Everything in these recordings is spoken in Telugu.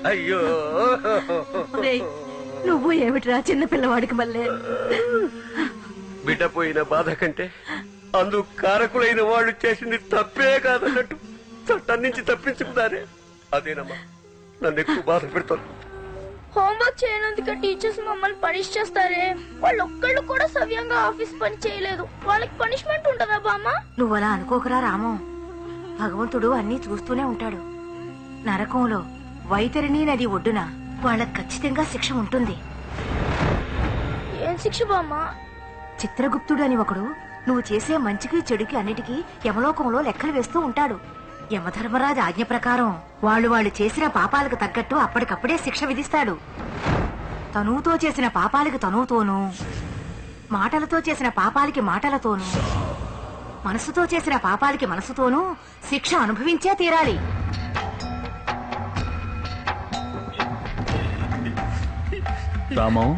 అయ్యో నువ్వు ఏమిట్రా చిన్న పిల్లవాడికి మళ్ళీ బిడ్డ పోయిన బాధ కంటే అందుకు కారకులైన వాళ్ళు చేసింది తప్పే కాదన్నట్టు చట్టం నుంచి తప్పించుకున్నారే అదేనమ్మా నన్ను ఎక్కువ బాధ పెడుతుంది. హోంవర్క్ చేయనందుకు టీచర్స్ మమ్మల్ని పనిష్ చేస్తారే. వాళ్ళు ఒక్కళ్ళు కూడా సవ్యంగా ఆఫీస్ పని చేయలేదు. వాళ్ళకి పనిష్మెంట్ ఉంటదా బామ్మ? నువ్వు అలా అనుకోకరా రాము. భగవంతుడు అన్నీ చూస్తూనే ఉంటాడు. నరకంలో వైతరిణి నది ఒడ్డున వాళ్ళకి ఖచ్చితంగా శిక్ష ఉంటుంది. ఏం శిక్ష బామ్మ? చిత్రగుప్తుడు అని ఒకడు నువ్వు చేసే మంచికి చెడుకి అన్నిటికీ యమలోకంలో లెక్కలు వేస్తూ ఉంటాడు. యమధర్మరాజు ఆజ్ఞ ప్రకారం వాళ్ళు చేసిన పాపాలకు తగ్గట్టు అప్పటికప్పుడే శిక్ష విధిస్తాడు. తనువుతో చేసిన పాపాలకి తనువుతోనూ, మాటలతో చేసిన పాపాలకి మాటలతోనూ, మనసుతో చేసిన పాపాలకి మనసుతోనూ శిక్ష అనుభవించే తీరాలి. రామం,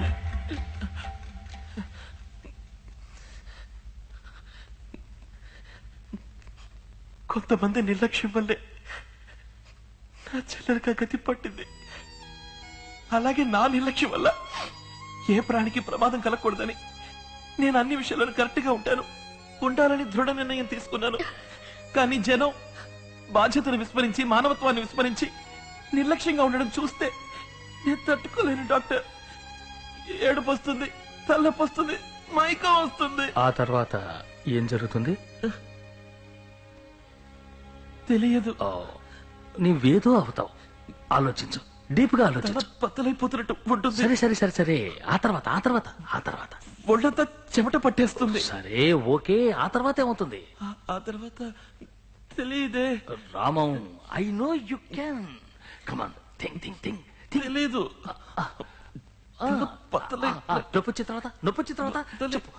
కొంతమంది నిర్లక్ష్యం వల్లే నా చెల్లెలకి గతి పట్టింది. అలాగే నా నిర్లక్ష్యం వల్ల ఏ ప్రాణికి ప్రమాదం కలగకూడదని నేను అన్ని విషయాలను కరెక్ట్ గా ఉండాలని దృఢ నిర్ణయం తీసుకున్నాను. కానీ జనం బాధ్యతను విస్మరించి, మానవత్వాన్ని విస్మరించి నిర్లక్ష్యంగా ఉండడం చూస్తే నేను తట్టుకోలేను డాక్టర్. ఏడుపు వస్తుంది, తలనొప్పి వస్తుంది, మైకం వస్తుంది. ఆ తర్వాత ఏం జరుగుతుంది తెలియదు. నీవేదో అవుతావు. ఆలోచించు, డీప్ గా ఆలోచించు. బద్దలైపోతున్నట్టు ఉంటుంది. సరే సరే సరే సరే ఆ తర్వాత ఒళ్ళంతా చెమట పట్టేస్తుంది. సరే ఓకే, ఆ తర్వాత ఏమవుతుంది? ఆ తర్వాత తెలియదే. Ramam, I know you can. Come on, think. తెలీదు. నొప్పొచ్చిన తర్వాత చెప్పు.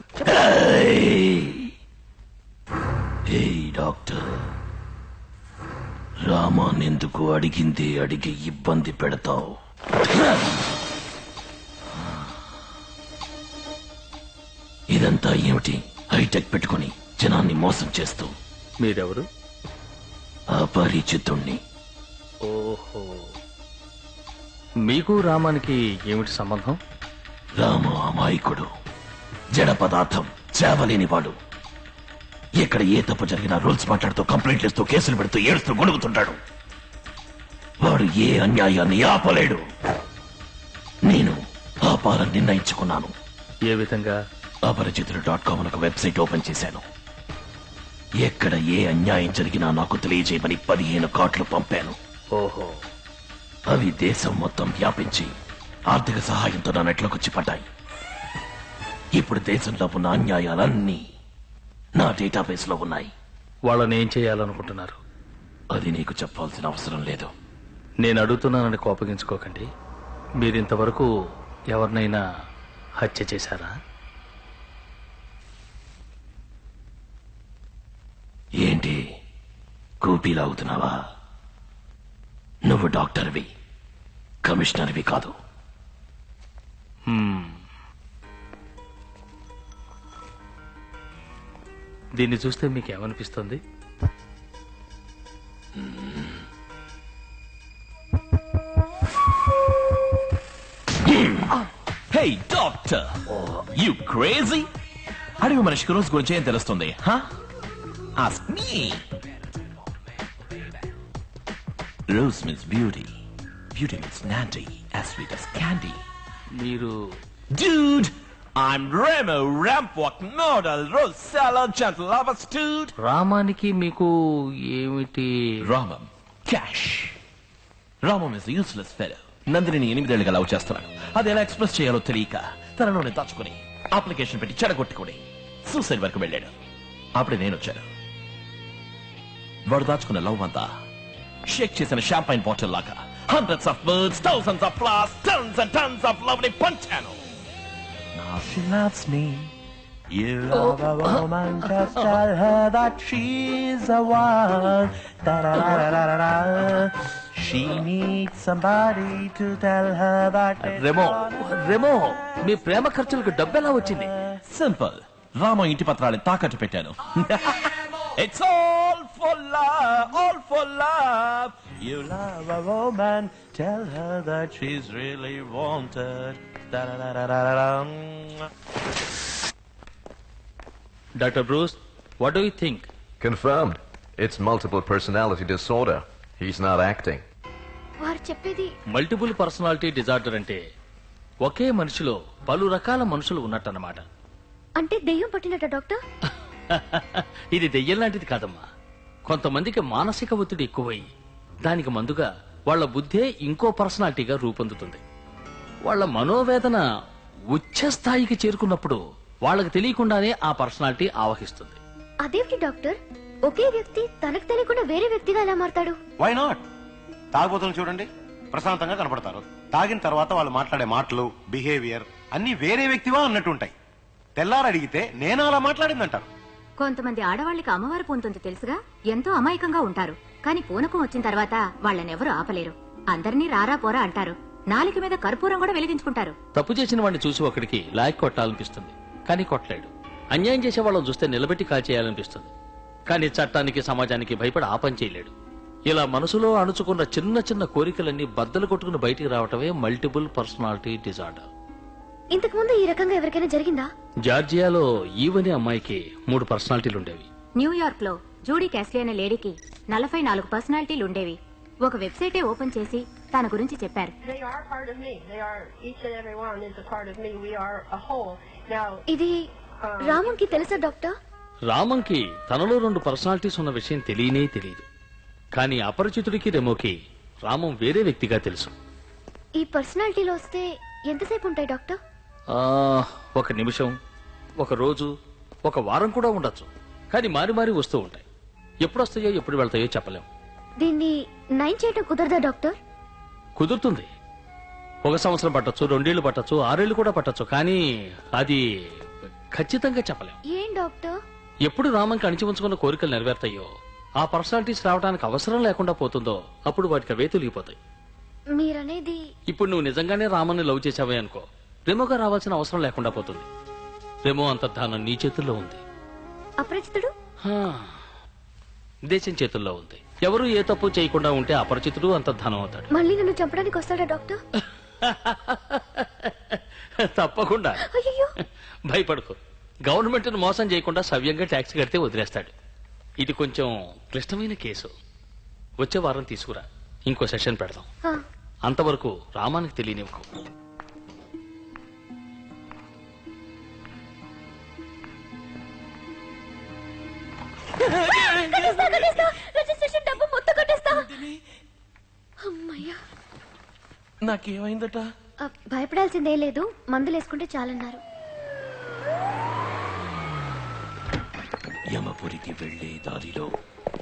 డాక్టర్, రామాన్ ఎందుకు అడిగి ఇబ్బంది పెడతావు? ఇదంతా ఏమిటి? హైటెక్ పెట్టుకుని జనాన్ని మోసం చేస్తూ. మీరెవరు? అపరిచితుణ్ణి. ఓహో, మీకు రామానికి ఏమిటి సంబంధం? రామ అమాయకుడు, జడ పదార్థం, చేవలేనివాడు. ఎక్కడ ఏ తప్పు జరిగినా రూల్స్ మాట్లాడుతూ, కంప్లైంట్లు ఇస్తూ, కేసులు పెడుతూ, ఏడుస్తూ గొడుగుతుంటాడు. వాడు ఏ అన్యాయాన్ని ఆపలేడు. నేను ఆపాలని నిర్ణయించుకున్నాను. ఏ విధంగా? అపరిచితుడు.com ఒక వెబ్సైట్ ఓపెన్ చేశాను. ఎక్కడ ఏ అన్యాయం జరిగినా నాకు తెలియజేయమని 15 కార్డులు పంపాను. ఓహో, అవి దేశం మొత్తం వ్యాపించి ఆర్థిక సహాయంతో నా నెట్లోకొచ్చి పడ్డాయి. ఇప్పుడు దేశంలో ఉన్న అన్యాయాలన్నీ నా డేటాబేస్ లో ఉన్నాయి. వాళ్ళని ఏం చేయాలనుకుంటున్నారు? అది నీకు చెప్పాల్సిన అవసరం లేదు. నేను అడుగుతున్నానని కోపగించుకోకండి. మీరింతవరకు ఎవరినైనా హత్య చేశారా? ఏంటి కూపీలాగుతున్నావా? నువ్వు డాక్టర్వి, కమిషనర్వి కాదు. దీన్ని చూస్తే మీకేమనిపిస్తుంది? Hey doctor, you crazy? అడిగి మనిషికి రోజు గురించి ఏం తెలుస్తుంది? Ask me. Rose means beauty. Beauty means nandy, as sweet as candy. మీరు? Dude, I'm Remo Rampwalk Nodal Rose Salad Gentle Lovers Dude. రామానికి మీకు ఏమిటి? Ramam, cash. Ramam is a useless fellow. Nandini 8 ఏళ్లుగా లవ్ చేస్తున్నాడు. అది ఎలా ఎక్స్ప్రెస్ చేయాలో తెలియక తనలోనే దాచుకుని అప్లికేషన్ పెట్టి చెడగొట్టుకుని సూసైడ్ వరకు వెళ్ళాడు. అప్పుడే నేను వచ్చాను. వాడు దాచుకున్న లవ్ అంతా షేక్ చేసిన షాంపైన్ బాటిల్ లాగా hundreds of birds, thousands of flowers, tons and tons of lovely పంచాను. Now she loves me. You love a woman, just tell her that she's the one. Da-da-da-da-da-da. She needs somebody to tell her that. Remo, మీ ప్రేమ ఖర్చులకు డబ్బెలా వచ్చింది? సింపుల్. రామ ఇంటి పత్రాన్ని తాకట్టు పెట్టాను. It's all for love, You love a woman, tell her that she's really wanted. Da-da-da-da-da-dum. Dr. Bruce, what do you think? Confirmed. It's multiple personality disorder. He's not acting. వారు చెప్పేది మల్టిపుల్ పర్సనాలిటీ డిజార్డర్ అంటే ఒకే మనిషిలో పలు రకాల మనుషులు ఉన్నట్టన్నమాట. అంటే దెయ్యం పట్టినట్ట డాక్టర్? ఇది దెయ్యం లాంటిది కాదమ్మా. కొంతమందికి మానసిక ఒత్తిడి ఎక్కువై దానికి మందుగా వాళ్ళ బుద్ధే ఇంకో పర్సనాలిటీగా రూపొందుతుంది. వాళ్ళ మనోవేదన ఉచ్చ స్థాయికి చేరుకున్నప్పుడు వాళ్ళకి తెలియకుండానే ఆ పర్సనాలిటీ ఆవహిస్తుంది. అదేంటి డాక్టర్, ఒకే వ్యక్తి తనకు తెలియకుండా వేరే వ్యక్తిగా ఎలా మారతాడు? Why not? తాగుబోతులు చూడండి, ప్రశాంతంగా కనపడతారు. తాగిన తర్వాత వాళ్ళు మాట్లాడే మాటలు, బిహేవియర్ అన్ని వేరే వ్యక్తివా అన్నట్టుంటాయి. తెల్లారు అడిగితే నేను అలా మాట్లాడిందంటారు. కొంతమంది ఆడవాళ్ళకి అమ్మవారి పూనుతుంది తెలుసుగా, ఎంతో అమాయకంగా ఉంటారు. కానీ పూనకం వచ్చిన తర్వాత వాళ్ళనెవరూ ఆపలేరు. అందరినీ రారా పోరా అంటారు. నాలిక మీద కర్పూరం కూడా వెలిగించుకుంటారు. తప్పు చేసిన వాడిని చూసి ఒకడికి లాక్ కొట్టాలనిపిస్తుంది, కానీ కొట్టలేడు. అన్యాయం చేసే వాళ్ళని చూస్తే నిలబెట్టి కాల్చేయాలనిపిస్తుంది, కానీ చట్టానికి సమాజానికి భయపడి ఆ పని చేయలేడు. ఇలా మనసులో అణుచుకున్న చిన్న చిన్న కోరికలన్నీ బద్దలు కొట్టుకుని బయటికి రావటమే మల్టిపుల్ పర్సనాలిటీ డిజార్డర్. ఇంతకు ముందు ఈ రకంగా ఎవరికైనా జరిగిందా? జార్జియాలో ఈవనే అమ్మాయికి 3 పర్సనాలిటీలు ఉండేవి. న్యూయార్క్ లో జూడీ క్యాస్లీ అనే లేడీకి 44 పర్సనాలిటీలు ఉండేవి. ఒక వెబ్సైటే ఓపెన్ చేసి తన గురించి చెప్పారు. They are part of me. They are, each and every one is a part of me. We are a whole. Now, ఇది రామంకి తెలుసా డాక్టర్? రామంకి తనలో 2 పర్సనాలిటీస్ ఉన్న విషయం తెలియనే తెలియదు. కానీ అపరిచితుడికి రెమోకి రామం వేరే వ్యక్తిగా తెలుసు. ఈ పర్సనాలిటీలో వస్తే ఎంతసేపు ఉంటాయి డాక్టర్? 1 నిమిషం, 1 రోజు, 1 వారం కూడా ఉండొచ్చు. కానీ మారి మారి వస్తూ ఉంటాయి. ఎప్పుడు వస్తాయో ఎప్పుడు వెళ్తాయో చెప్పలేం. దీన్ని నయం చేయడం కుదరదా డాక్టర్? కుదురుతుంది. 1 సంవత్సరం పట్టొచ్చు, 2 ఏళ్లు పట్టొచ్చు, 6 ఏళ్లు కూడా పట్టొచ్చు. కానీ అది ఖచ్చితంగా చెప్పలేం. ఏం డాక్టర్? ఎప్పుడు రామంకి అణిచి ఉంచుకున్న కోరికలు నెరవేరుతాయో, ఆ పర్సనాలిటీస్ రావడానికి అవసరం లేకుండా పోతుందో అప్పుడు వాటికి అవే తొలిగిపోతాయి. మీరనేది ఇప్పుడు నువ్వు నిజంగానే రామన్ని లవ్ చేసావే అనుకో, రెమోగా రావాల్సిన అవసరం లేకుండా పోతుంది. రెమో అంతర్ధానం నీ చేతుల్లో ఉంది. అపరిచితుడు దేశం చేతుల్లో ఉంది. ఎవరు ఏ తప్పు చేయకుండా ఉంటే అపరిచితుడు అంతర్ధానం అవుతాడు. మళ్ళీ నన్ను చంపడానికి వస్తాడా డాక్టర్? తప్పకుండా. అయ్యో, భయపడుకో. గవర్నమెంట్ ను మోసం చేయకుండా సవ్యంగా ట్యాక్స్ కడితే వదిలేస్తాడు. ఇది కొంచెం క్లిష్టమైన కేసు. వచ్చే వారం తీసుకురా, ఇంకో సెషన్ పెడదాం. అంతవరకు రామానికి తెలియనివ్వకు. రిజిస్ట్రేషన్ డబ్బు మొత్తం కొట్టేస్తా. అమ్మయ్యా. నాకేమైందట? భయపడాల్సిందే లేదు, మందులు వేసుకుంటే చాలన్నారు. యమపురికి వెళ్లే దారిలో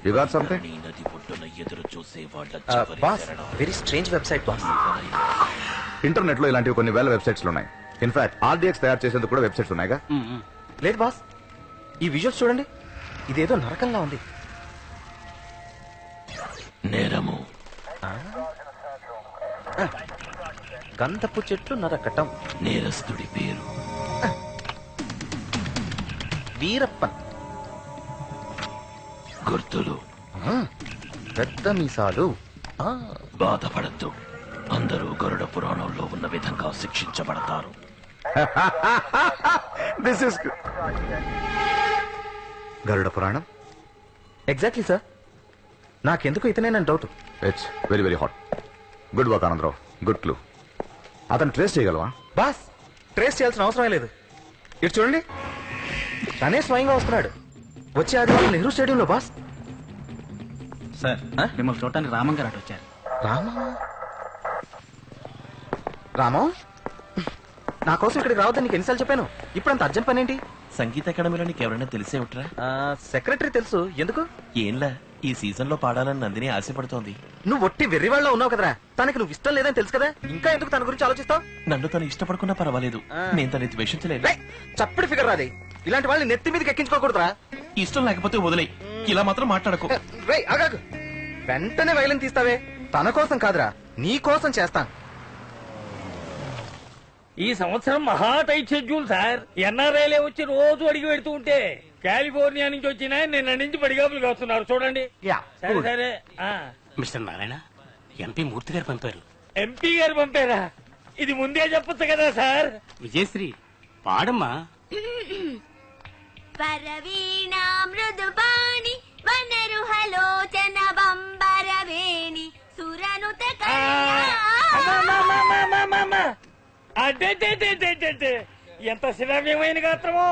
You got something? నీ నది ఒడ్డున ఎదురు చూసే వాళ్ళ boss, very strange website boss. Internet లో ఇలాంటివి కొన్ని వేల వెబ్సైట్స్ ఉన్నాయి. ఇన్ఫాక్ట్ RDX తయారు చేసేందుకు కూడా వెబ్సైట్స్ ఉన్నాయిగా. లేదు బాస్, ఈ విజువల్స్ చూడండి, ఇదేదో నరకంగా ఉంది. నేరము గంధపు చెట్లు నరకటం. నేరస్తుడి పేరు వీరప్పన్. గుర్తులు పెద్ద మీసాలు. బాధపడద్దు, అందరూ గరుడ పురాణంలో ఉన్న విధంగా శిక్షించబడతారు. This is Garuda Puranam. Exactly sir, నాకెందుకు ఇతనేనని doubt. It's very very hot. Good work Anandarao, good clue. అతను ట్రేస్ చేయగలవా? బాస్, ట్రేస్ చేయాల్సిన అవసరమే లేదు. ఇటు చూడండి, తనే స్వయంగా వస్తున్నాడు. వచ్చే ఆదివారం నెహ్రూ స్టేడియంలో బాస్. సార్, మిమ్మల్ని చూడటానికి రామం గారు అటు వచ్చారు. రామం, నా కోసం ఇక్కడికి రావద్దని నీకు ఎన్నిసార్లు చెప్పాను. ఇప్పుడు అంత అర్జెంట్ పని ఏంటి? సంగీత అకాడమీలో నీకు ఎవరైనా తెలిసే ఉంటారా? సెక్రటరీ తెలుసు. ఎందుకు? ఏంలా, ఈ సీజన్ లో పాడాలని నందిని ఆశపడుతోంది. నువ్వు ఒట్టి వెర్రివాళ్ళలో ఉన్నావు కదరా. తనకి నువ్వు ఇష్టం లేదని తెలుసు కదా, ఇంకా ఎందుకు తన గురించి ఆలోచిస్తావు? నన్ను తను ఇష్టపడుకున్నా పర్వాలేదు, నేను తను ద్వేషించలేదు. చప్పుడు ఫిగర్ రాది. ఇలాంటి వాళ్ళని నెత్తి మీదకి ఎక్కించుకోకూడదురా. ఇష్టం లేకపోతే వదిలే, ఇలా మాత్రం మాట్లాడకు. ఆగాగు, వెంటనే వైలెన్ తీస్తావే. తన కోసం కాదురా, నీ కోసం చేస్తాను. ఈ సంవత్సరం మహా టైట్ షెడ్యూల్ సార్. ఎన్ఆర్ఐలే వచ్చి రోజు అడిగి పెడుతూ ఉంటే కాలిఫోర్నియా నుంచి వచ్చిన నిన్న నుంచి పడిగాపులు కాస్తున్నారు చూడండి. సరే సరే మిస్టర్ నారాయణ ఎంపీ మూర్తి గారు పంపారు. ఎంపీ గారు పంపారా? ఇది ముందే చెప్పొచ్చు కదా సార్. విజయశ్రీ పాడమ్మా. పరవీణా మృదుపాణి వనరుహలోచన బంబరవేణి సురనుత అడ్డే ఎంత శ్రావ్యమైన గాత్రమో.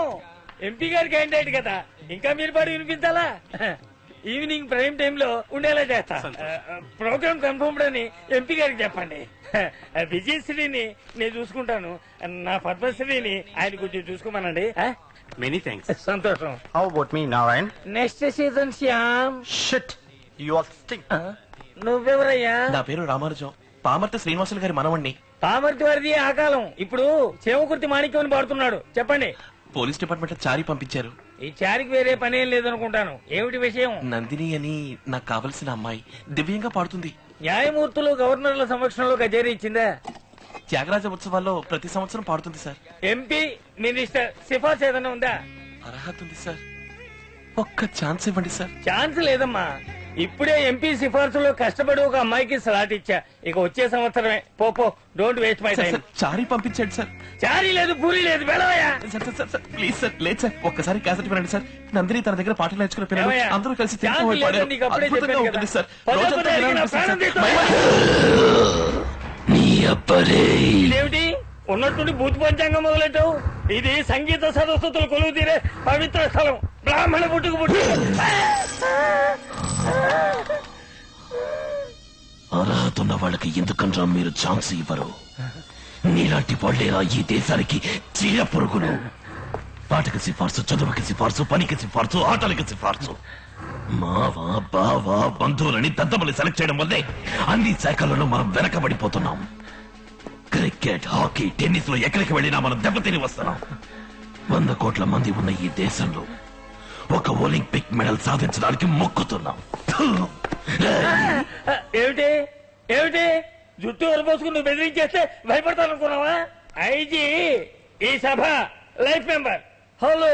ఎంపీ గారి క్యాండిడేట్ కదా, ఇంకా మీరు పాడి వినిపించాలా? ఈవినింగ్ ప్రైమ్ టైమ్ లో ఉండేలా చేస్తా. ప్రోగ్రామ్ కన్ఫర్మ్డ్ అని ఎంపీ గారికి చెప్పండి. విజయశ్రీని నేను చూసుకుంటాను, నా పద్మశ్రీని ఆయన కొంచెం చూసుకోమనండి. Many thanks. సంతోషం. హౌ అబౌట్ మీ Narayan? Next season Shyam. Shit you are sting. నువ్వెవరయ్యా? నా పేరు రామానుజం, పామర్తి శ్రీనివాసులు గారి మనవణ్ణి. పామర్తి వారిది ఆ కాలం, ఇప్పుడు చేమకుర్తి మాణిక్యం పాడుతున్నాడు. చెప్పండి. పోలీస్ డిపార్ట్మెంట్ చారి పంపించారు. ఈ చారికి వేరే పనేం లేదనుకుంటాను. ఏమిటి విషయం? నందిని అని నాకు కావలసిన అమ్మాయి దివ్యంగా పాడుతుంది. న్యాయమూర్తులు గవర్నర్ల సమక్షంలో కచేరీ ఇచ్చిందా? త్యాగరాజ ఉత్సవాల్లో ప్రతి సంవత్సరం పాడుతుంది సార్. ఎంపీ మినిస్టర్ సిఫార్సు ఏదైనా ఉందా? అర్హత ఉంది సార్, ఒక్క ఛాన్స్ ఇవ్వండి సార్. ఛాన్స్ లేదమ్మా. ఇప్పుడే ఎంపీ సిఫార్సులో కష్టపడి ఒక అమ్మాయికి స్లాట్ ఇచ్చా. ఇక వచ్చే సంవత్సరమే. పో డోంట్ వేస్ట్ మై టైం. చారీ పంపించాడు సార్. చారీ లేదు, పూరి లేదు, వెళ్ళవయ్యా. ప్లీజ్ సార్, లేదు సార్, ఒక్కసారి క్యాసెట్ వినండి సార్. నందిని తన దగ్గర పాటలు నేర్చుకున్న పిల్లలు ఏమయ్యా? అందరూ కలిసి ఛాన్స్ తెలుగు లేదు, పాడారు. నీకు అప్పుడే అద్భుతంగా చెప్పాను ఉంటుంది కదా. సార్. పదే రోజంతా పదే అడిగినా వినాలనిపిస్తుంది ప్రాణం సార్. తీస్తావా? నీ అబ్బరే ఇదేమిటి ఉన్నట్టుండి భూతి పంచాంగం మొదలెట్టావు? ఇది సంగీత సరస్వతులు కొలువు తీరే పవిత్ర స్థలం. బ్రాహ్మణ పుట్టుకు పుట్టు. అర్హత ఉన్న వాళ్ళకి ఎందుకనరా మీరు ఛాన్స్ ఇవ్వరు? నీలాంటి వాళ్ళేరా ఈ దేశానికి చీర పురుగులు. పాటకి సిఫార్సు, చదువుకి సిఫార్సు, పనికి సిఫార్సు, ఆటలకి సిఫార్సు. మావా బావా బంధువులని దద్దమని సెలెక్ట్ చేయడం వల్లే అన్ని శాఖలలో మనం వెనకబడిపోతున్నాం. క్రికెట్, హాకీ, టెన్నిస్ లో ఎక్కడికి వెళ్ళినా మనం దెబ్బతిని వస్తున్నాం. 100 కోట్ల మంది ఉన్న ఈ దేశంలో ఒక ఒలింపిక్ మెడల్ సాధించడానికి మొక్కుతున్నాం. ఏమిటి ఏమిటి జుట్టు వరపోసుకుని నువ్వు బెదిరించేస్తే భయపడతాననుకున్నావా? ఐజీ ఈ సభ లైఫ్ మెంబర్. హలో.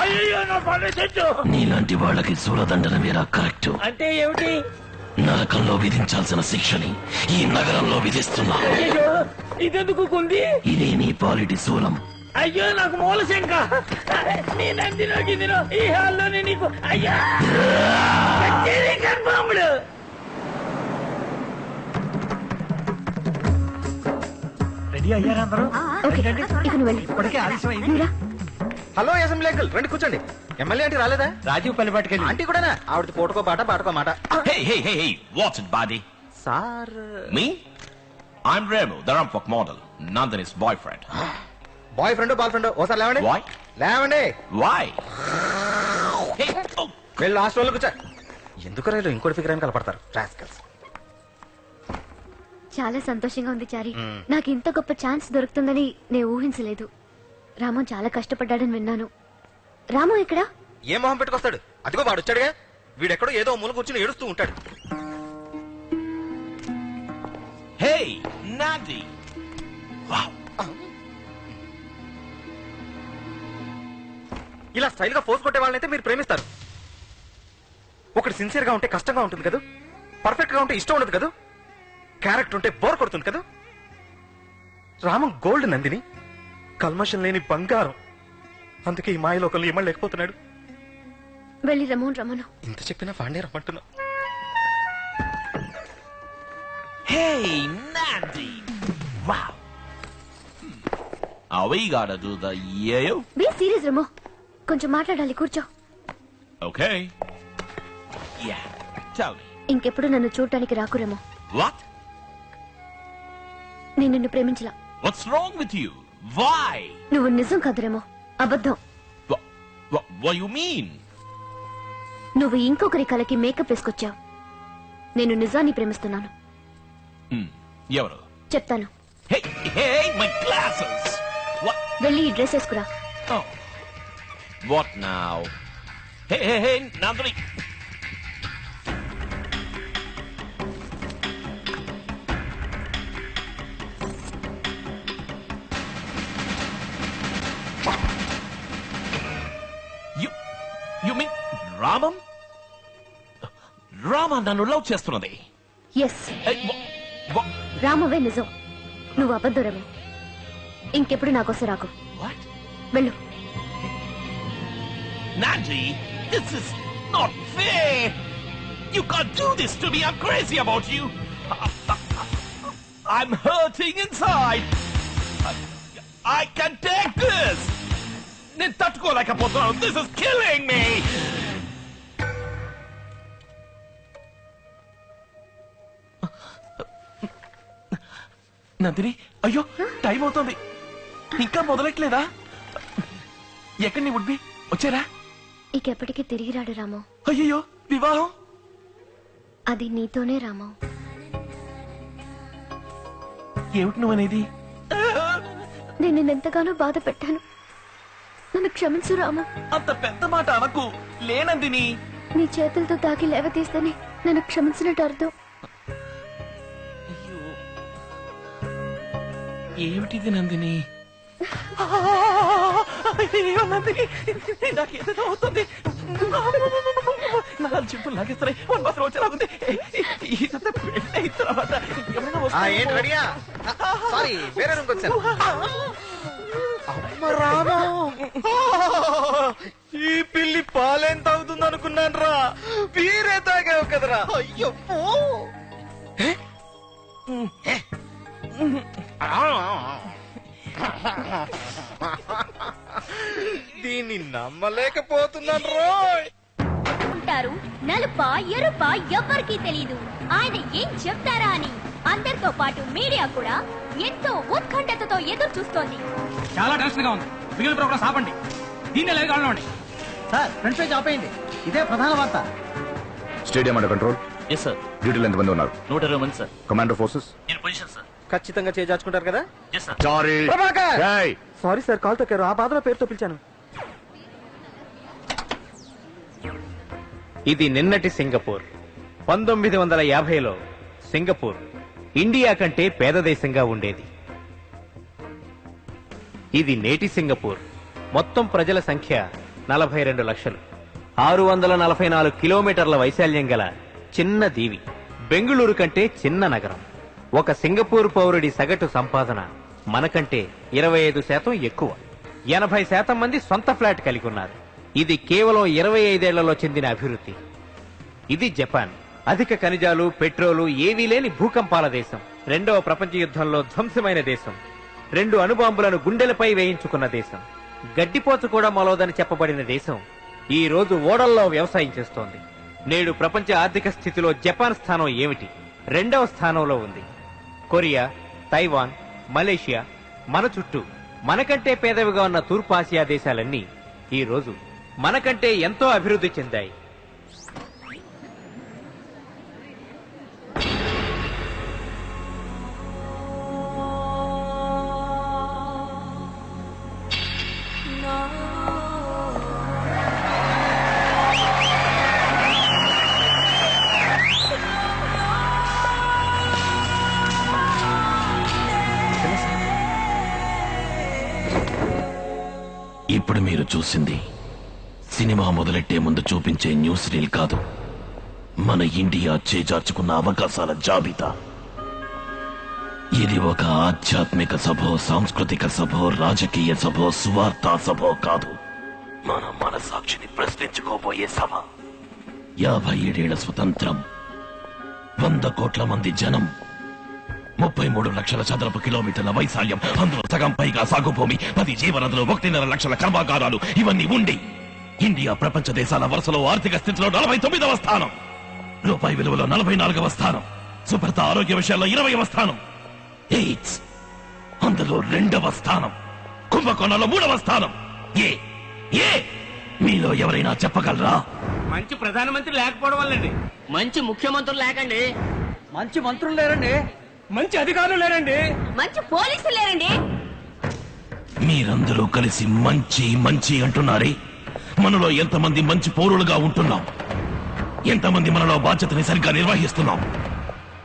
అయ్యో నా పని చెట్టు. నీలాంటి వాళ్ళకి సూరదండన వేరా కరెక్ట్. అంటే ఏమిటి? నరకంలో విధించాల్సిన శిక్షని ఈ నగరంలో విధిస్తున్నా. అయ్యో ఇదెందుకు కుంది? ఇదే నీ పాలిటి శూలం. అయ్యో నాకు మూల శంక. నీ నందినో గిదినో ఈ హాల్లోనే నీకు. అయ్యా కన్ఫర్మ్డ్. రెడీ అయ్యారా అందరూ? ఇప్పటికే హలో అసెంబ్లీ అంకుల్, రండి కూర్చోండి. ఎమ్మెల్యే ఆంటీ రాలేదా? రాజీవ్ పల్లిపాటికెళ్ళి. ఆంటీ కూడానా? ఆవిడ పోటుకో పాట పాటకో మాట. Hey, hey, hey, hey, what's it, buddy? Sir Me? I'm Remo, the Rampok model, Nandini's boyfriend. Boy friend boy friend ఓసారి లేవండి. Why? లేవండి. Why? Hey, oh. వెళ్ళి లాస్ట్ రోజు కూర్చో. ఎందుకు రైలు ఇంకోటి ఫిగర్ అని కలపడతారు రాస్కల్స్. చాలా సంతోషంగా ఉంది చారి. నాకు ఇంత గొప్ప ఛాన్స్ దొరుకుతుందని నేను ఊహించలేదు. రాము చాలా కష్టపడ్డాడని విన్నాను. రాము ఎక్కడా? ఏ మొహం పెట్టుకొస్తాడు? అదిగో వాడు వచ్చాడుగా. వీడెక్కడో ఏదో మూల కూర్చుని ఏడుస్తూ ఉంటాడు. Hey, Nandi. Wow. ఇలా స్టైల్ గా ఫోర్స్ కొట్టే వాళ్ళనైతే మీరు ప్రేమిస్తారు. ఒకటి సిన్సియర్ గా ఉంటే కష్టంగా ఉంటుంది కదా, పర్ఫెక్ట్ గా ఉంటే ఇష్టం ఉండదు కదా, క్యారెక్టర్ ఉంటే బోర్ కొడుతుంది కదా. రామం గోల్డ్, నందిని కల్మషం లేని బంగారం. అందుకే ఈ మాయలోకల్ని ఇమ్మలేకపోతున్నాడు. వెళ్ళి రమ్మను. ఇంత చెప్పినా ఫాండే రమ్మంటున్నా. Hey, Nandi. Wow. Are we gotta do the yayo? Be serious Ramo, కొంచెం మాట్లాడాలి, కూర్చో. Okay. Yeah. Tell me. ఇంకెప్పుడు నన్ను చూడటానికి రాకు రమో. What? నేను నిన్ను ప్రేమించలా. What's wrong with you? Why? నువ్వు నిజం కాదురేమో, అబద్ధం. What you mean? నువ్వు ఇంకొకరి కలకి మేకప్ వేసుకొచ్చావు. నేను నిజాన్ని ప్రేమిస్తున్నాను. ఎవరు? చెప్తాను. Hey, hey, my glasses. What? వెళ్ళి ఈ dress వేసుకురా. Oh. What now? Hey, hey, hey, Nandini. You mean Ramam? Rama నన్ను లవ్ చేస్తున్నది. ఎస్, రామవే నిజం. నువ్వు అబద్ధం రమే. ఇంకెప్పుడు నాకోసం రాకు. వెళ్ళు. Nandi, this is not fair. You can't do this to me. I'm crazy about you. I'm hurting inside. I can take this. నేను తట్టుకోలేకపోతున్నాను. This is killing me. Nandini, అయ్యో టైం అవుతుంది, ఇంకా మొదలెట్లేదా? ఎక్కడి నీ వుడ్ బి వచ్చారా? ఇకెప్పటికీ తిరిగి రాడు రాము. అయ్యో వివాహం అది నీతోనే రాము. ఏమిటి నువ్వనేది? నేను నిన్నెంతగానో బాధ పెట్టాను. నన్ను క్షమించు రాము. అంత పెద్ద మాట అనకు. లేనందిని, నీ చేతులతో తాకి లేవతీస్తేనే నన్ను క్షమించినట్టు అర్థం. ఏమిటిది నందిని? నందిని, నాకేదో అవుతుంది. నా చింపులు లాగేస్తున్నాయి. వన్ మాత్రం వచ్చేలాగుంది. వేరే రూమ్కి వచ్చాను. అమ్మ రామా, ఈ పిల్లి పాలేం తాగుతుంది అనుకున్నాను రా. పీరే తాగావు కదరా. అయ్యో దీన్ని నమ్మలేకపోతున్నాను రోయ్. ఉంటారు నలుప ఎరుప ఎవ్వరికీ తెలీదు. ఆయన ఏం చెప్తారా అని అందరితో పాటు మీడియా కూడా ఎంతో ఉత్కంఠతతో ఎదురు చూస్తోంది. చాలా టెన్షన్ గా ఉంది. మిగిలిన ప్రోగ్రామ్స్ ఆపండి. దీన్ని లైవ్ కావాలండి సార్. ఫ్రంట్ పేజ్ ఆపేయండి. ఇదే ప్రధాన వార్త. Stadium under control. Yes sir. డ్యూటీలు ఎంతమంది ఉన్నారు? 120 మంది sir. Commander forces in position sir. ఖచ్చితంగా చేజార్చుకుంటారు కదా? సారీ సారీ సార్, కాల్ తొక్కారు. ఆ బాధలో పేరుతో పిలిచాను. ఇది నిన్నటి సింగపూర్. 1950లో సింగపూర్ ఇండియా కంటే పేద దేశంగా ఉండేది. ఇది నేటి సింగపూర్. మొత్తం ప్రజల సంఖ్య 42 లక్షలు. 644 కిలోమీటర్ల వైశాల్యం గల చిన్న దీవి. బెంగుళూరు కంటే చిన్న నగరం. ఒక సింగపూర్ పౌరుడి సగటు సంపాదన మనకంటే 25% ఎక్కువ. 80% మంది సొంత ఫ్లాట్ కలిగి ఉన్నారు. ఇది కేవలం 25 ఏళ్లలో చెందిన అభివృద్ధి. ఇది జపాన్. అధిక ఖనిజాలు, పెట్రోలు ఏవీ లేని భూకంపాల దేశం. 2వ ప్రపంచ యుద్ధంలో ధ్వంసమైన దేశం. 2 అణుబాంబులను గుండెలపై వేయించుకున్న దేశం. గడ్డిపోచు కూడా మొలవదని చెప్పబడిన దేశం ఈ రోజు ఓడల్లో వ్యవసాయం చేస్తోంది. నేడు ప్రపంచ ఆర్థిక స్థితిలో జపాన్ స్థానం ఏమిటి? 2వ స్థానంలో ఉంది. కొరియా, తైవాన్, మలేషియా మన చుట్టూ మనకంటే పేదవిగా ఉన్న తూర్పు ఆసియా దేశాలన్నీ ఈ రోజు మనకంటే ఎంతో అభివృద్ధి చెందాయి. ఇప్పుడు మీరు చూసింది సినిమా మొదలెట్టే ముందు చూపించే న్యూస్ రీల్ కాదు, మన ఇండియా చేజార్చుకున్న అవకాశాల జాబితా. ఇది ఒక ఆధ్యాత్మిక సభో, సాంస్కృతిక సభో, రాజకీయ సభో, సువార్తా సభో కాదు. మన మనసాక్షిని ప్రశ్నించుకోబోయే సభ. 57 ఏళ్ల స్వతంత్రం, 100 కోట్ల మంది జనం, 33 లక్షల చదరపు కిలోమీటర్ల వైశాల్యం, అందులో సగం పైగా సాగుభూమి, 10 జీవనదులు, 1.5 లక్షల కర్మాగారాలు, ఇవన్నీ ఉండి ఇండియా ప్రపంచ దేశాల వరుసలో ఆర్థిక స్థితిలో 49వ స్థానం, రూపాయి విలువలో 44వ స్థానం, శుభ్రత ఆరోగ్య విషయాల్లో 20వ స్థానం, ఎయిడ్స్ అందులో 2వ స్థానం, కుంభకోణంలో 3వ స్థానం. ఏ మీలో ఎవరైనా చెప్పగలరా? మంచి ప్రధానమంత్రి లేకపోవడం వల్లండి. మంచి ముఖ్యమంత్రులు లేకండి. మంచి మంత్రులు లేరండి. మంచి అధికారులు లేరండి. మంచి పోలీసులు లేరండి. మీరందరూ కలిసి మంచి మంచి అంటున్నారే, మనలో ఎంతమంది మంచి పౌరులుగా ఉంటున్నాం? ఎంతమంది మనలో బాధ్యతని సరిగ్గా నిర్వహిస్తున్నాం?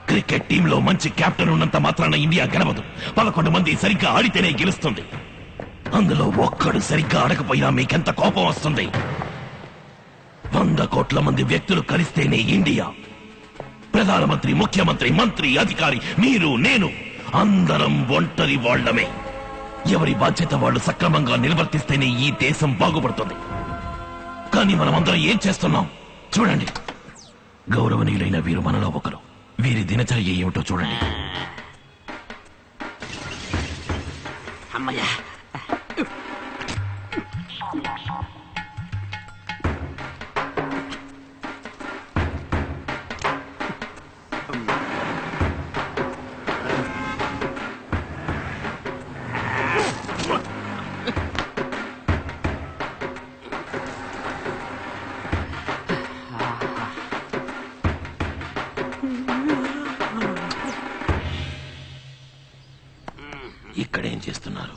క్రికెట్ టీంలో మంచి కెప్టెన్ ఉన్నంత మాత్రాన ఇండియా గెలవదు. 11 మంది సరిగ్గా ఆడితేనే గెలుస్తుంది. అందులో ఒక్కడు సరిగ్గా ఆడకపోయినా మీకెంత కోపం వస్తుంది? 100 కోట్ల మంది వ్యక్తులు కలిస్తేనే ఇండియా. ప్రధానమంత్రి, ముఖ్యమంత్రి, మంత్రి, అధికారి, మీరు, నేను అందరం ఒంటరి వాళ్ళమే. ఎవరి బాధ్యత వాళ్ళు సక్రమంగా నిర్వర్తిస్తేనే ఈ దేశం బాగుపడుతుంది. కానీ మనమందరం ఏం చేస్తున్నాం చూడండి. గౌరవనీయులైన వీరు మనలో ఒకరు. వీరి దినచర్య ఏమిటో చూడండి. అమ్మయ్యా, ఇక్కడేం చేస్తున్నారు?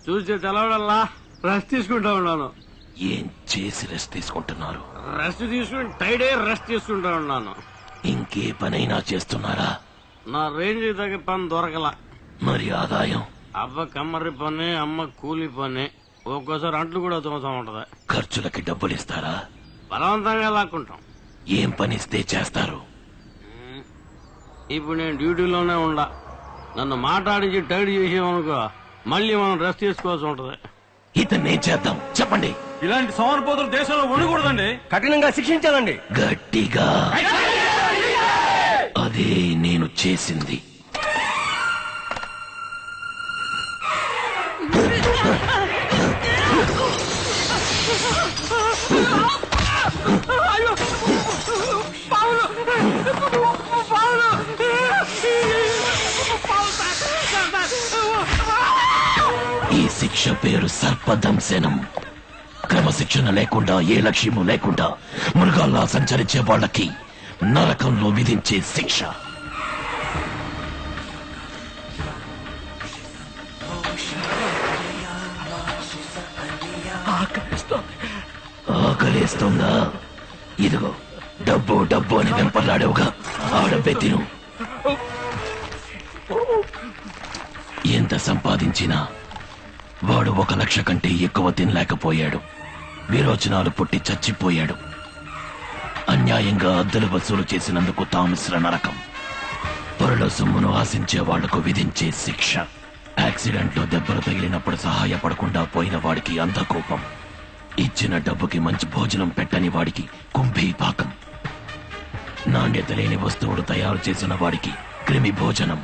చూస్తే తెలవడల్లా రెస్ట్ తీసుకుంటా ఉన్నాను. ఏం చేసి రెస్ట్ తీసుకుంటున్నారు? రెస్ట్ తీసుకుని టైడే రెస్ట్ తీసుకుంటా ఉన్నాను. ఇంకే పనైనా చేస్తున్నారా? నా రేంజ్ తగ్గ పని దొరకలా. మరి ఆదాయం? అవ్వ కమ్మరి పని, అమ్మ కూలి పని, ఒక్కోసారి అంట్లు కూడా తోమతా ఉంటది. ఖర్చులకి డబ్బులు ఇస్తారా? బలవంతంగా లాక్కుంటాం. ఏం పనిస్తే చేస్తారు? ఇప్పుడు నేను డ్యూటీలోనే ఉండా. నన్ను మాట్లాడించి టైడ్ చేసామనుకో మళ్ళీ మనం రెస్ట్ తీసుకోవాల్సి ఉంటది. ఇతన్ని ఏం చేద్దాం చెప్పండి. ఇలాంటి సోమరిపోతులు దేశంలో ఉండకూడదండి. కఠినంగా శిక్షించాలండి. గట్టిగా. అదే నేను చేసింది. ఈ శిక్ష పేరు సర్పదంశనం. క్రమశిక్షణ లేకుండా, ఏ లక్ష్యము లేకుండా మృగాల్లా సంచరించే వాళ్ళకి నరకంలో విధించే శిక్ష. ఆకలేస్తుందా? ఇదిగో డబ్బు డబ్బు అని వెంపర్లాడేవుగా, ఆ డబ్బే తిను. ఎంత సంపాదించినా వాడు 1 లక్ష కంటే ఎక్కువ తినలేకపోయాడు. విరోచనాలు పుట్టి చచ్చిపోయాడు. అన్యాయంగా అద్దెలు వసూలు చేసినందుకు తామిశ్ర నరకం. పరుల సొమ్మును ఆశించే వాళ్లకు విధించే శిక్ష. యాక్సిడెంట్లో దెబ్బలు తగిలినప్పుడు సహాయపడకుండా పోయిన వాడికి అంధకోపం. ఇచ్చిన డబ్బుకి మంచి భోజనం పెట్టని వాడికి కుంభీపాకం. నాణ్యత లేని వస్తువులు తయారు చేసిన వాడికి క్రిమి భోజనం.